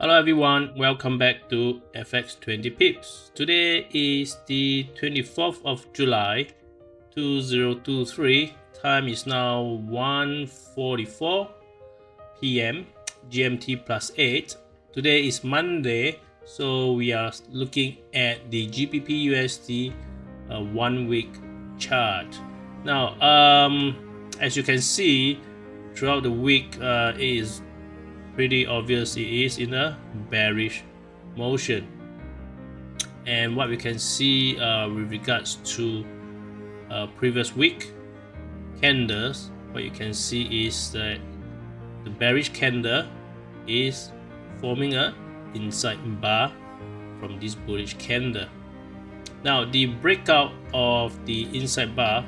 Hello everyone, welcome back to FX 20 Pips. Today is the 24th of July 2023. Time is now 1:44 p.m. GMT +8. Today is Monday, so we are looking at the GBPUSD 1 week chart. Now, as you can see, throughout the week, it is pretty obvious it is in a bearish motion, and what we can see with regards to previous week candles, what you can see is that the bearish candle is forming a inside bar from this bullish candle. Now the breakout of the inside bar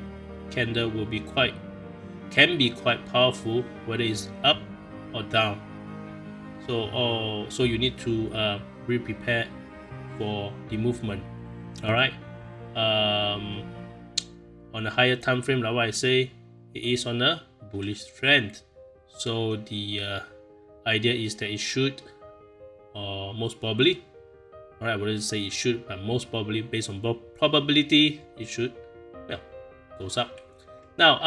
candle can be quite powerful, whether it's up or down. So you need to be prepared for the movement. All right. On a higher time frame, like what I say, it is on a bullish trend. So the idea is that it should, most probably, all right, I wouldn't say it should, but most probably, based on probability, it should, well, goes up. Now,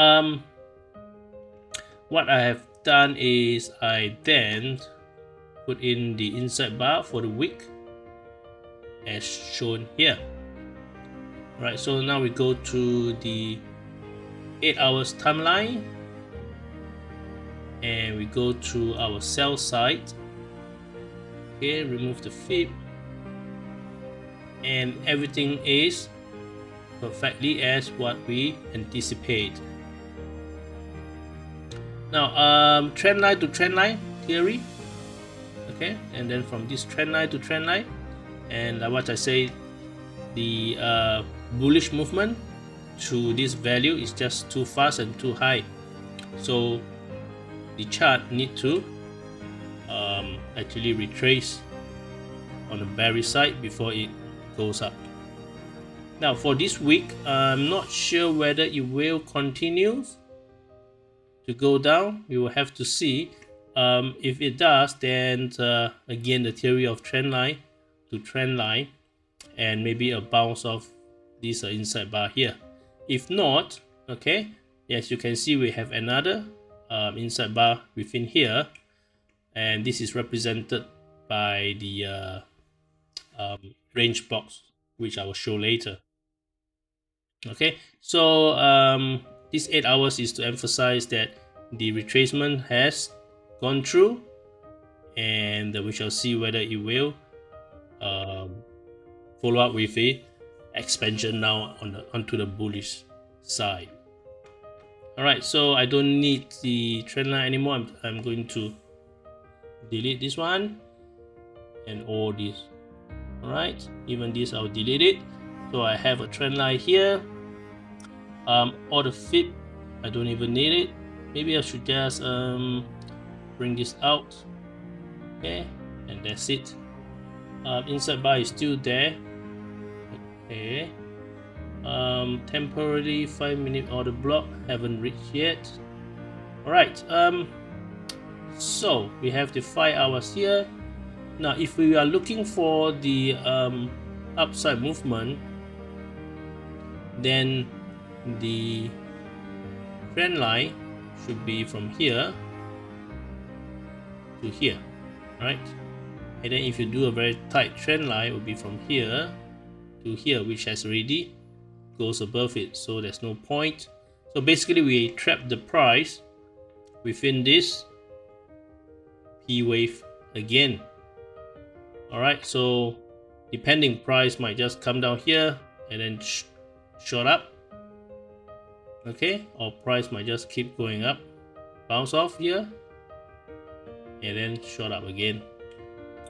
what I have done is I then put in the inside bar for the week as shown here. Alright, so now we go to the 8 hours timeline and we go to our sell side. Okay, remove the fib, and everything is perfectly as what we anticipate. Now, trend line to trend line theory. Okay, and then from this trend line to trend line, and what I say, the bullish movement to this value is just too fast and too high, so the chart need to actually retrace on the bearish side before it goes up. Now for this week, I'm not sure whether it will continue to go down. We will have to see. If it does, then again the theory of trend line to trend line, and maybe a bounce of this inside bar here. If not, okay, as you can see, we have another inside bar within here, and this is represented by the range box, which I will show later. Okay, so this 8 hours is to emphasize that the retracement has gone through, and we shall see whether it will follow up with a expansion now onto the bullish side. All right, so I don't need the trend line anymore. I'm going to delete this one and all this. All right, even this I'll delete it. So I have a trend line here. All the fib, I don't even need it. Maybe I should just bring this out. Okay, and that's it. Inside bar is still there. Okay, temporarily 5-minute order block haven't reached yet. All right, so we have the 5 hours here. Now if we are looking for the upside movement, then the trend line should be from here to here, right? And then if you do a very tight trend line, it will be from here to here, which has already goes above it, so there's no point. So basically we trap the price within this P wave again. All right, so depending, price might just come down here and then shot up, okay, or price might just keep going up, bounce off here, and then shot up again.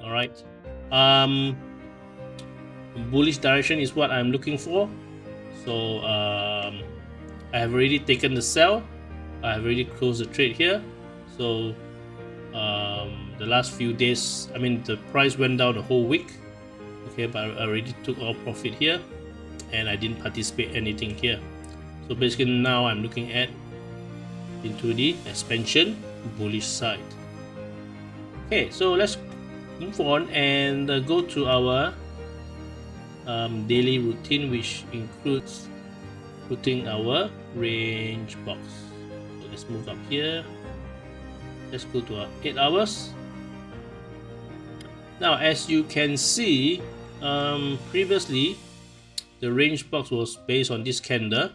All right, bullish direction is what I'm looking for. So I have already taken the sell. I have already closed the trade here. So the last few days, I mean, the price went down the whole week, okay, but I already took all profit here and I didn't participate anything here. So basically now I'm looking at into the expansion bullish side. Okay, so let's move on and go to our daily routine, which includes putting our range box. So let's move up here. Let's go to our 8 hours. Now, as you can see, previously the range box was based on this candle.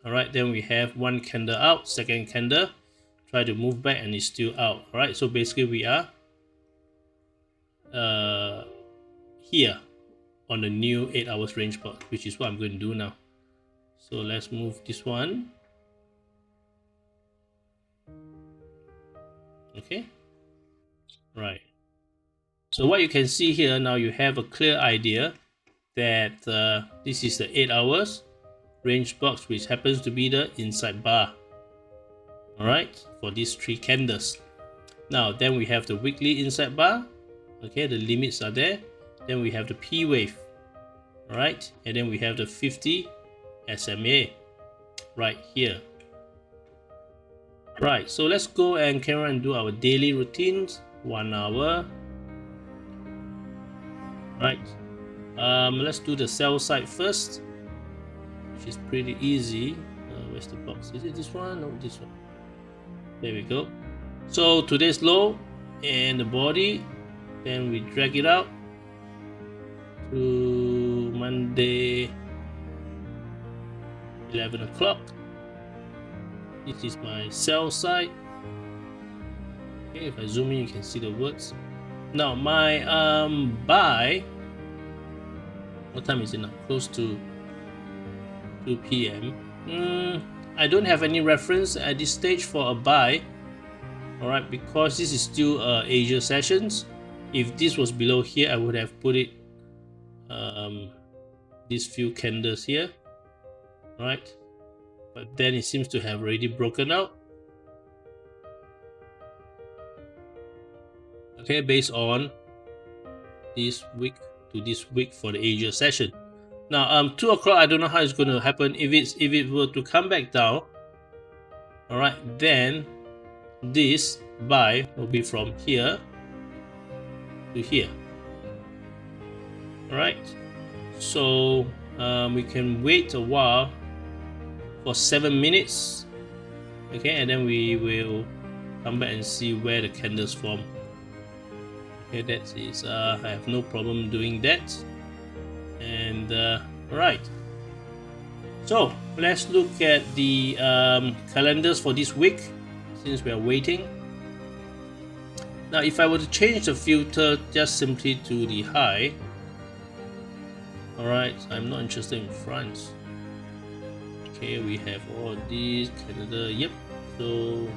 All right, then we have one candle out, second candle, try to move back and it's still out. All right, so basically we are here on the new 8 hours range box, which is what I'm going to do now. So let's move this one. Okay, right. So what you can see here now, you have a clear idea that this is the 8 hours range box, which happens to be the inside bar. All right, for these 3 candles. Now then we have the weekly inside bar. Okay, the limits are there. Then we have the P wave. All right, and then we have the 50 SMA right here. Right, so let's go and carry on and do our daily routines. 1 hour. Right, let's do the sell side first, which is pretty easy. Where's the box? Is it this one? No, this one. There we go. So today's low and the body, then we drag it out to Monday 11 o'clock. This is my sell side. Okay, if I zoom in, you can see the words. Now my buy, what time is it now? Close to 2 p.m. I don't have any reference at this stage for a buy. Alright, because this is still Asia sessions. If this was below here, I would have put it these few candles here. Right, but then it seems to have already broken out. Okay, based on this week to this week for the Asia session. Now 2 o'clock, I don't know how it's going to happen. If it were to come back down, all right, then this buy will be from here to here. All right, so we can wait a while for 7 minutes. Okay, and then we will come back and see where the candles form. Okay, that is I have no problem doing that. And right, so let's look at the calendars for this week since we are waiting. Now if I were to change the filter just simply to the high, all right, I'm not interested in France. Okay, we have all these Canada. Yep, so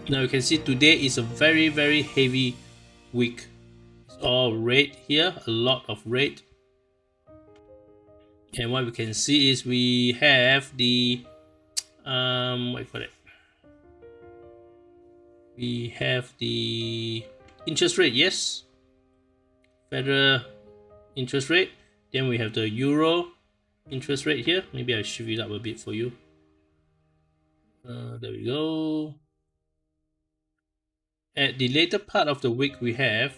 now you can see today is a very heavy week. It's all red here, a lot of red. And what we can see is we have the what do you call it? We have the interest rate, yes, federal interest rate. Then we have the euro interest rate here. Maybe I'll shift it up a bit for you. There we go. At the later part of the week, we have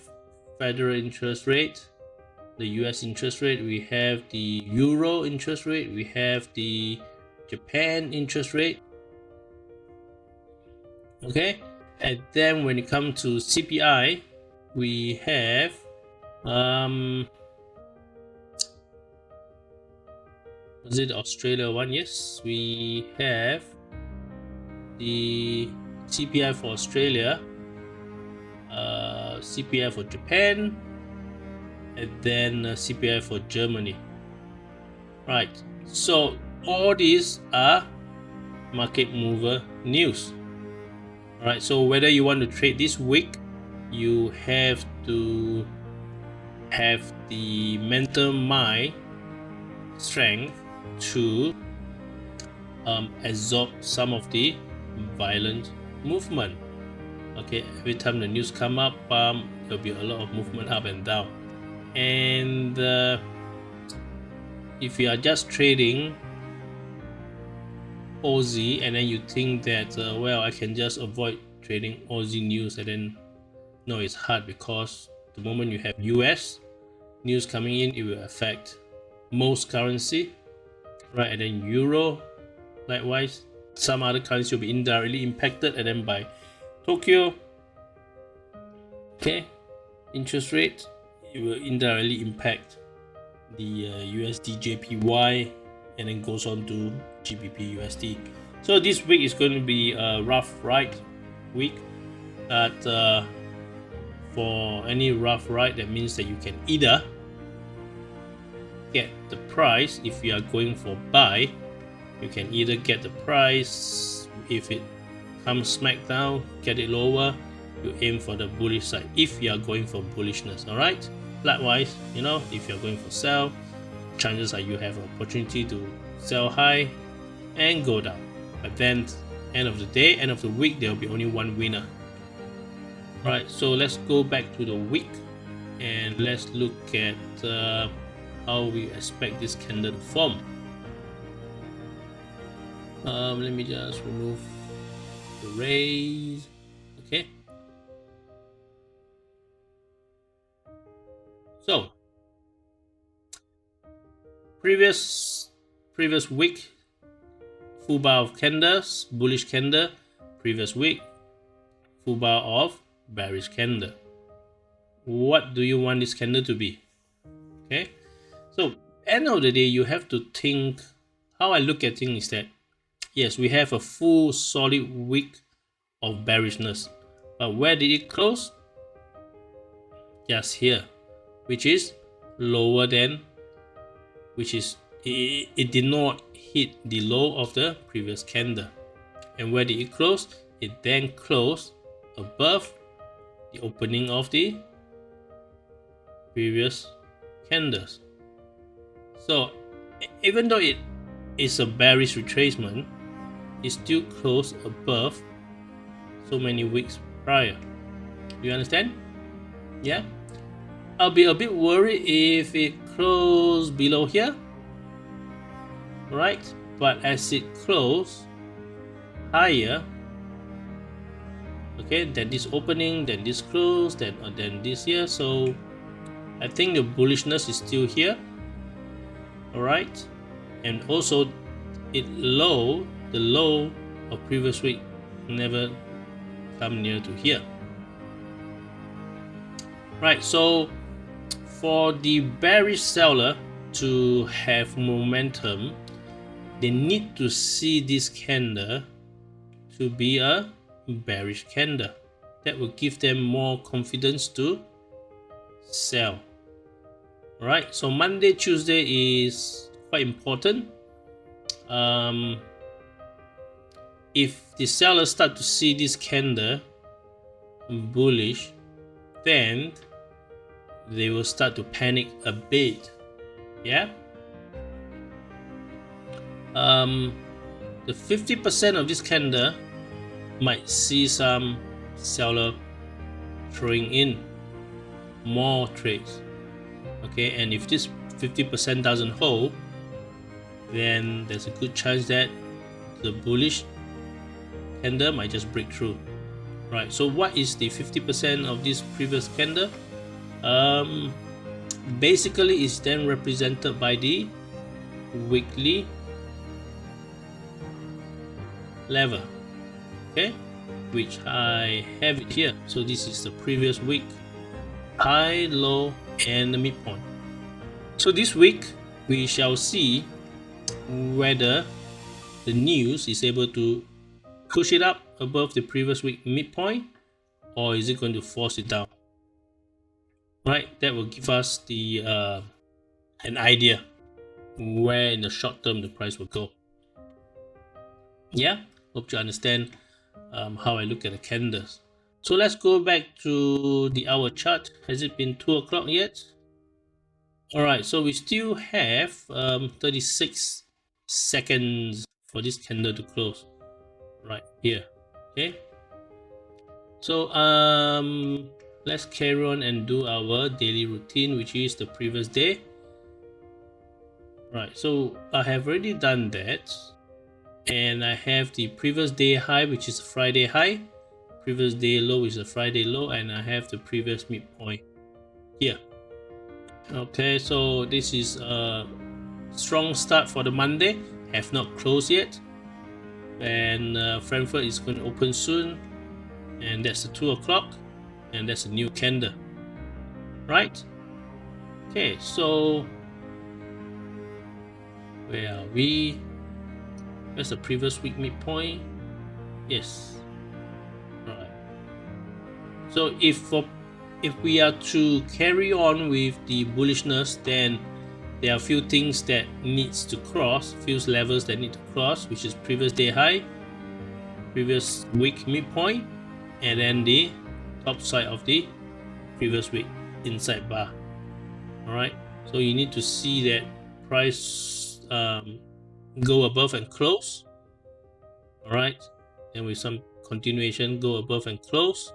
federal interest rate, the US interest rate, we have the euro interest rate, we have the Japan interest rate. Okay, and then when it comes to CPI, we have was it Australia one? Yes, we have the CPI for Australia, CPI for Japan, and then CPI for Germany. Right, so all these are market mover news. All right, so whether you want to trade this week, you have to have the mental mind strength to absorb some of the violent movement. Okay, every time the news come up, there'll be a lot of movement up and down. And if you are just trading Aussie and then you think that well, I can just avoid trading Aussie news and then No, it's hard because the moment you have US news coming in, it will affect most currency, right? And then Euro, likewise, some other currency will be indirectly impacted, and then by Tokyo, okay, interest rate, it will indirectly impact the USD JPY, and then goes on to GBPUSD. So this week is going to be a rough ride week. But for any rough ride, that means that you can either get the price. If you are going for buy, you can either get the price. If it comes smack down, get it lower, you aim for the bullish side if you are going for bullishness. All right, likewise, if you're going for sell, chances are you have an opportunity to sell high and go down. But then end of the day, end of the week, there will be only one winner. Right, so let's go back to the week and let's look at how we expect this candle to form. Let me just remove the rays. Okay, so previous week, full bar of candles, bullish candle. Previous week, full bar of bearish candle. What do you want this candle to be? Okay, so end of the day, you have to think. How I look at things is that yes, we have a full solid week of bearishness, but where did it close? Just here, which is lower than, which is it did not hit the low of the previous candle. And where did it close? It then closed above the opening of the previous candles. So even though it is a bearish retracement, it still closed above so many weeks prior. Do you understand? Yeah, I'll be a bit worried if it closed below here, right? But as it closed higher, okay, then this opening, then this close, then this here. So I think the bullishness is still here. All right, and also the low of previous week never come near to here. Right, so for the bearish seller to have momentum, they need to see this candle to be a bearish candle. That will give them more confidence to sell. Right, so Monday, Tuesday is quite important. If the sellers start to see this candle bullish, then they will start to panic a bit. Yeah. The 50% of this candle might see some seller throwing in more trades. Okay, and if this 50% doesn't hold, then there's a good chance that the bullish candle might just break through. Right, so what is the 50% of this previous candle? Basically it's then represented by the weekly level, okay, which I have it here. So this is the previous week high, low, and the midpoint. So this week we shall see whether the news is able to push it up above the previous week midpoint, or is it going to force it down. Right, that will give us the an idea where in the short term the price will go. Yeah, hope you understand how I look at the candles. So let's go back to the hour chart. Has it been 2 o'clock yet? Alright, so we still have 36 seconds for this candle to close right here. Okay, so let's carry on and do our daily routine, which is the previous day. Right, so I have already done that, and I have the previous day high, which is Friday high, previous day low is a Friday low, and I have the previous midpoint here. Okay, so this is a strong start for the Monday, have not closed yet, and Frankfurt is going to open soon, and that's the 2 o'clock, and that's a new candle, right? Okay, so where are we? That's the previous week midpoint. Yes. All right. So if we are to carry on with the bullishness, then there are a few things that needs to cross, few levels that need to cross, which is previous day high, previous week midpoint, and then the top side of the previous week inside bar. All right. So you need to see that price go above and close. All right, and with some continuation go above and close.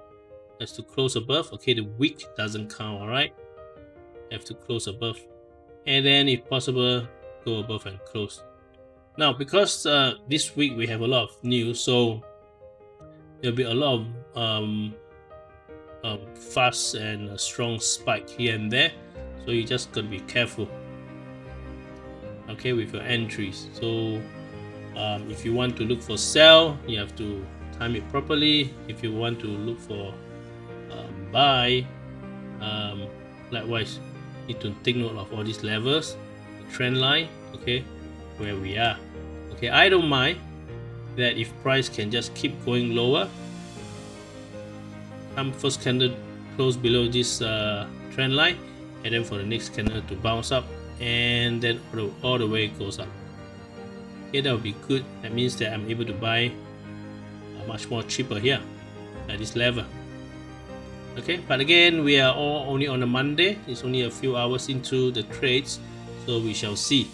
Has to close above. Okay, the wick doesn't count. All right, have to close above, and then if possible go above and close. Now because this week we have a lot of news, so there'll be a lot of fast and a strong spike here and there, so you just gotta be careful, okay, with your entries. So if you want to look for sell, you have to time it properly. If you want to look for buy, likewise need to take note of all these levels, the trend line, okay, where we are. Okay, I don't mind that if price can just keep going lower, first candle close below this trend line, and then for the next candle to bounce up, and then all the way it goes up. Okay, that would be good. That means that I'm able to buy much more cheaper here at this level. Okay, but again, we are all only on a Monday. It's only a few hours into the trades, so we shall see.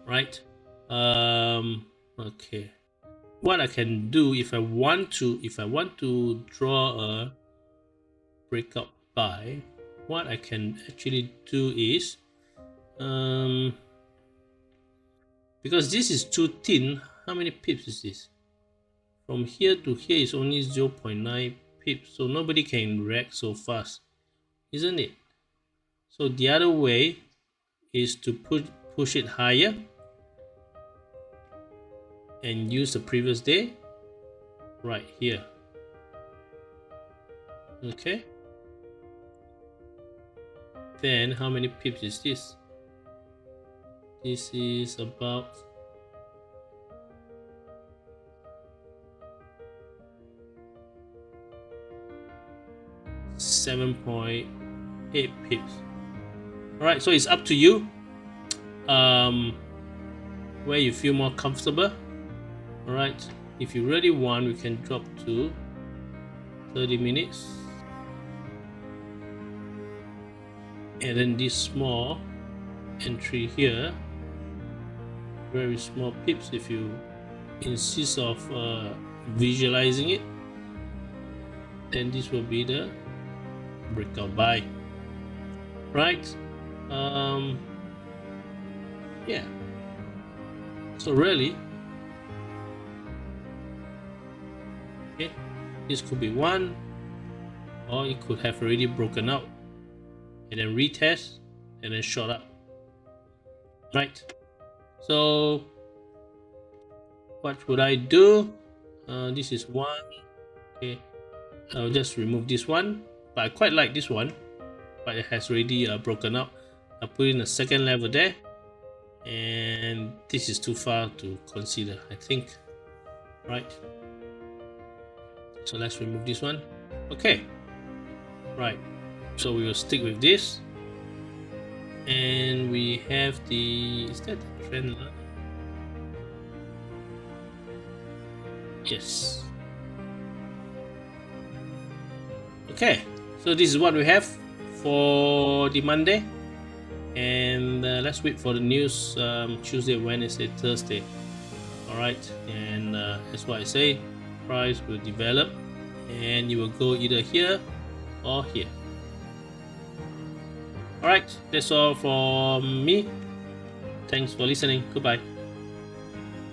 Right? Okay. What I can do if I want to draw a breakout buy, what I can actually do is because this is too thin. How many pips is this? From here to here is only 0.9 pips, so nobody can react so fast, isn't it? So the other way is to push it higher and use the previous day right here. Okay, then how many pips is this? This is about 7.8 pips. Alright, so it's up to you where you feel more comfortable. Alright, if you really want, we can drop to 30 minutes, and then this small entry here, very small pips, if you insist of visualizing it, then this will be the breakout buy, right? Yeah, so really, okay, this could be one, or it could have already broken out and then retest and then shot up, right? So what would I do? This is one. Okay, I'll just remove this one, but I quite like this one, but it has already broken out. I'll put in a second level there, and this is too far to consider, I think, right? So let's remove this one. Okay, right, so we will stick with this, and we have the, is that the trend line? Yes. Okay, so this is what we have for the Monday, and let's wait for the news Tuesday, Wednesday, Thursday. All right, and that's why I say price will develop, and you will go either here or here. All right, that's all from me. Thanks for listening. Goodbye.